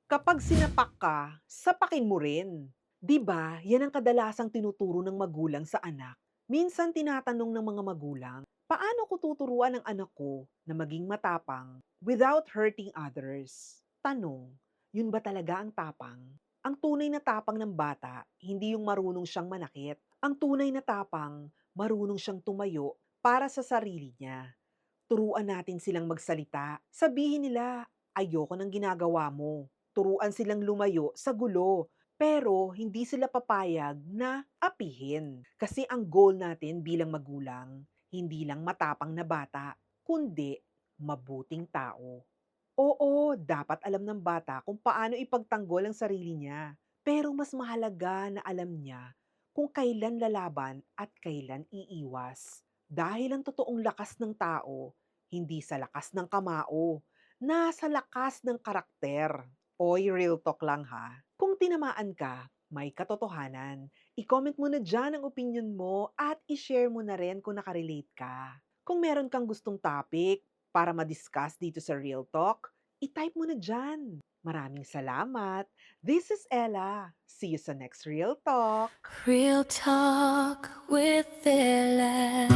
Kapag sinapak ka, sapakin mo rin. 'Di ba, yan ang kadalasang tinuturo ng magulang sa anak. Minsan tinatanong ng mga magulang, paano ko tuturuan ang anak ko na maging matapang without hurting others? Tanong, yun ba talaga ang tapang? Ang tunay na tapang ng bata, hindi yung marunong siyang manakit. Ang tunay na tapang, marunong siyang tumayo para sa sarili niya. Turuan natin silang magsalita. Sabihin nila, ayoko ng ginagawa mo. Turuan silang lumayo sa gulo. Pero hindi sila papayag na apihin. Kasi ang goal natin bilang magulang, hindi lang matapang na bata, kundi mabuting tao. Oo, dapat alam ng bata kung paano ipagtanggol ang sarili niya. Pero mas mahalaga na alam niya kung kailan lalaban at kailan iiwas. Dahil ang totoong lakas ng tao, hindi sa lakas ng kamao, nasa lakas ng karakter. Oy, real talk lang ha. Kung tinamaan ka, may katotohanan. I-comment mo na dyan ang opinion mo at i-share mo na rin kung nakarelate ka. Kung meron kang gustong topic para ma-discuss dito sa Real Talk, i-type mo na dyan. Maraming salamat. This is Ella. See you sa next Real Talk. Real talk with Ella.